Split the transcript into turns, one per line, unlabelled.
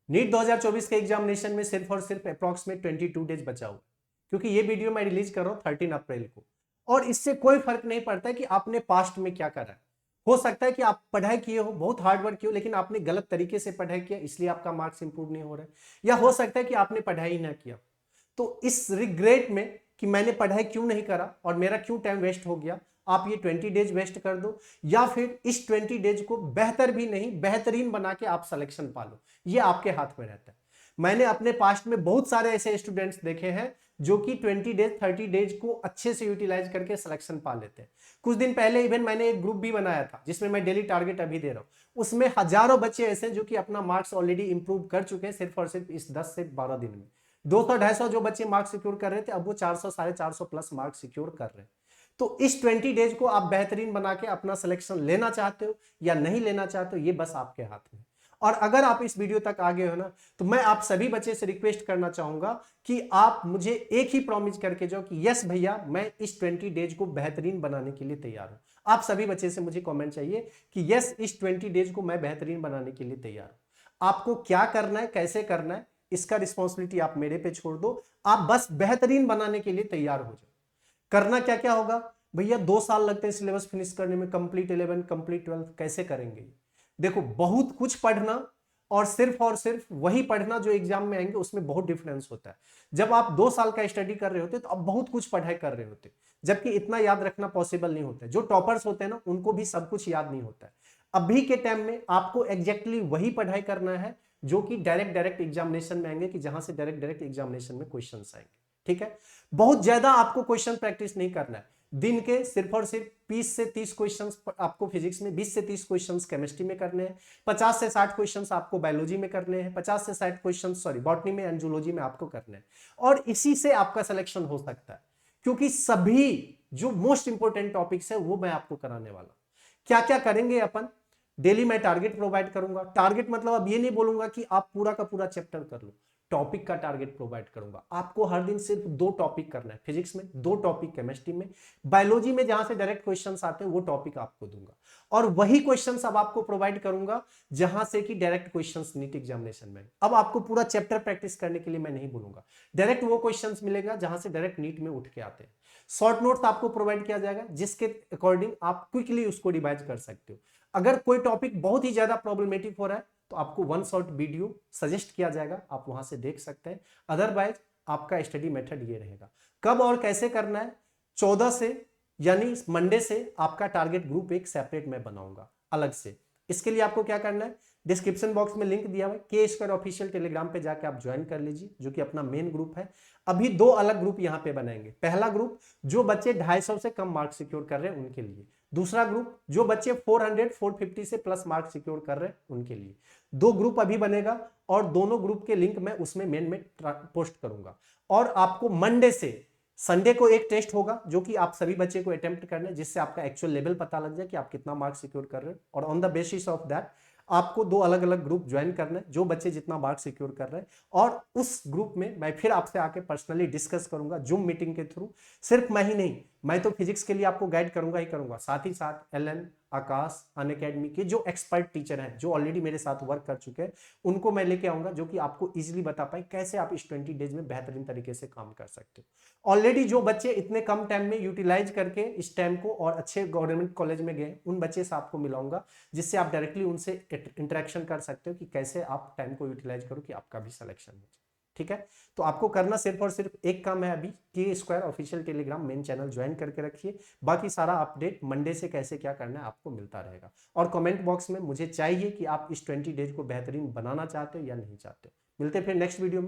NEET 2024 के examination में सिर्फ और सिर्फ अप्रॉक्सीमेट 22 डेज बचा हुआ, क्योंकि ये वीडियो मैं रिलीज कर रहा हूँ 13 अप्रैल को, और इससे कोई फर्क नहीं पड़ता है कि आपने पास्ट में क्या करा है। हो सकता है कि आप पढ़ाई किए हो, बहुत हार्ड वर्क किए हो, लेकिन आपने गलत तरीके से पढ़ाई किया, इसलिए आपका मार्क्स इंप्रूव नहीं हो रहा है। या हो सकता है कि आपने पढ़ाई ना किया, तो इस रिग्रेट में कि मैंने पढ़ाई क्यों नहीं करा और मेरा क्यों टाइम वेस्ट हो गया, आप ये 20 डेज वेस्ट कर दो, या फिर इस 20 डेज को बेहतर भी नहीं बेहतरीन बना के आप सिलेक्शन पा लो। ये आपके हाथ में रहता है। मैंने अपने पास्ट में बहुत सारे ऐसे स्टूडेंट्स देखे हैं जो कि 20 डेज 30 डेज को अच्छे से यूटिलाइज करके सिलेक्शन पा लेते हैं। कुछ दिन पहले इवन मैंने एक ग्रुप भी बनाया था जिसमें मैं डेली टारगेट अभी दे रहा हूं, उसमें हजारों बच्चे ऐसे जो कि अपना मार्क्स ऑलरेडी इंप्रूव कर चुके हैं सिर्फ और सिर्फ इस 10 से 12 दिन में। 200-250 जो बच्चे मार्क्स सिक्योर कर रहे थे, अब वो 400-450 प्लस मार्क्स सिक्योर कर रहे हैं। तो इस 20 डेज को आप बेहतरीन बना के अपना सिलेक्शन लेना चाहते हो या नहीं लेना चाहते हो, ये बस आपके हाथ में। और अगर आप इस वीडियो तक आ गए हो ना, तो मैं आप सभी बच्चे से रिक्वेस्ट करना चाहूंगा कि आप मुझे एक ही प्रॉमिस करके जाओ कि यस भैया, मैं इस 20 डेज को बेहतरीन बनाने के लिए तैयार हूं। आप सभी बच्चे से मुझे कमेंट चाहिए कि यस, इस 20 डेज को मैं बेहतरीन बनाने के लिए तैयार हूं। आपको क्या करना है, कैसे करना है, इसका रिस्पॉन्सिबिलिटी आप मेरे पे छोड़ दो। आप बस बेहतरीन बनाने के लिए तैयार हो जाओ। करना क्या क्या होगा भैया, 2 साल लगते हैं सिलेबस फिनिश करने में, कंप्लीट 11 कंप्लीट 12 कैसे करेंगे। देखो, बहुत कुछ पढ़ना और सिर्फ वही पढ़ना जो एग्जाम में आएंगे, उसमें बहुत डिफरेंस होता है। जब आप 2 साल का स्टडी कर रहे होते तो आप बहुत कुछ पढ़ाई कर रहे होते, जबकि इतना याद रखना पॉसिबल नहीं होता है। जो टॉपर्स होते हैं ना, उनको भी सब कुछ याद नहीं होता है। अभी के टाइम में आपको एग्जैक्टली वही पढ़ाई करना है जो कि डायरेक्ट एग्जामिनेशन में आएंगे, कि जहां से डायरेक्ट एग्जामिनेशन में क्वेश्चन आएंगे। ठीक है, बहुत ज्यादा आपको क्वेश्चन प्रैक्टिस नहीं करना है। दिन के सिर्फ और सिर्फ 20 से 30 क्वेश्चंस आपको फिजिक्स में, 20 से 30 क्वेश्चंस केमिस्ट्री में करने हैं, 50 से 60 क्वेश्चंस आपको बायोलॉजी में करने हैं, 50 से 60 क्वेश्चंस बॉटनी में एंड जूलॉजी में आपको करने हैं। और इसी से आपका सिलेक्शन हो सकता है, क्योंकि सभी जो मोस्ट इंपोर्टेंट टॉपिक्स है वो मैं आपको कराने वाला हूं। क्या क्या करेंगे अपन, डेली मैं टारगेट प्रोवाइड करूंगा। टारगेट मतलब अब ये नहीं बोलूंगा कि आप पूरा का पूरा चैप्टर कर लो, टॉपिक का टारगेट प्रोवाइड करूंगा। आपको हर दिन सिर्फ 2 टॉपिक करना है, फिजिक्स में 2 टॉपिक, केमिस्ट्री में, बायोलॉजी में जहां से डायरेक्ट क्वेश्चंस आते हैं वो टॉपिक आपको दूंगा। और वही क्वेश्चंस अब आपको प्रोवाइड करूंगा जहां से कि डायरेक्ट क्वेश्चंस नीट एग्जामिनेशन में। अब आपको पूरा चैप्टर प्रैक्टिस करने के लिए मैं नहीं बोलूंगा, डायरेक्ट वो क्वेश्चंस मिलेगा जहां से डायरेक्ट नीट में उठ के आते हैं। शॉर्ट नोट्स आपको प्रोवाइड किया जाएगा जिसके अकॉर्डिंग आप क्विकली उसको रिवाइज कर सकते हो। अगर कोई टॉपिक बहुत ही ज्यादा प्रॉब्लमेटिक हो रहा है तो आपको 1 शॉर्ट वीडियो सजेस्ट किया जाएगा, आप वहां से देख सकते हैं। अदरवाइज आपका स्टडी मेथड ये रहेगा। कब और कैसे करना है, 14 से यानी मंडे से आपका टारगेट ग्रुप एक सेपरेट मैं बनाऊंगा अलग से। इसके लिए आपको क्या करना है, डिस्क्रिप्शन बॉक्स में लिंक दिया हुआ है, के स्क्वायर ऑफिशियल टेलीग्राम पे जाके आप ज्वाइन कर लीजिए, जो कि अपना मेन ग्रुप है। अभी 2 अलग ग्रुप यहाँ पे बनाएंगे। पहला ग्रुप जो बच्चे 250 से कम मार्क्स सिक्योर कर रहे हैं उनके लिए, दूसरा ग्रुप जो बच्चे 400 450 से प्लस मार्क्स सिक्योर कर रहे हैं उनके लिए। 2 ग्रुप अभी बनेगा और दोनों ग्रुप के लिंक मैं उसमें मेन में पोस्ट करूंगा। और आपको मंडे से संडे को एक टेस्ट होगा जो कि आप सभी बच्चे को अटेम्प्ट करना है, जिससे आपका एक्चुअल लेवल पता लग जाए कि आप कितना मार्क्स सिक्योर कर रहे हैं। और on the basis of that आपको 2 अलग अलग ग्रुप ज्वाइन करना है, जो बच्चे जितना मार्क्स सिक्योर कर रहे हैं। और उस ग्रुप में मैं फिर आपसे आके पर्सनली डिस्कस करूंगा जूम मीटिंग के थ्रू। सिर्फ मैं ही नहीं, मैं तो फिजिक्स के लिए आपको गाइड करूंगा ही करूंगा, साथ ही साथ एलन, आकाश, अनअकैडमी के जो एक्सपर्ट टीचर हैं, जो ऑलरेडी मेरे साथ वर्क कर चुके हैं, उनको मैं लेके आऊंगा, जो कि आपको इजीली बता पाए कैसे आप इस 20 डेज में बेहतरीन तरीके से काम कर सकते हो। ऑलरेडी जो बच्चे इतने कम टाइम में यूटिलाइज करके इस टाइम को और अच्छे गवर्नमेंट कॉलेज में गए, उन बच्चे से आपको मिलाऊंगा, जिससे आप डायरेक्टली उनसे इंटरेक्शन कर सकते हो कि कैसे आप टाइम को यूटिलाइज करो कि आपका भी सिलेक्शन हो जाए। ठीक है, तो आपको करना सिर्फ और सिर्फ एक काम है, अभी के square official Telegram main channel join करके रखिए। बाकी सारा अपडेट मंडे से कैसे क्या करना है आपको मिलता रहेगा। और कमेंट बॉक्स में मुझे चाहिए कि आप इस 20 डेज को बेहतरीन बनाना चाहते हो या नहीं चाहते हो। मिलते हैं फिर नेक्स्ट वीडियो में।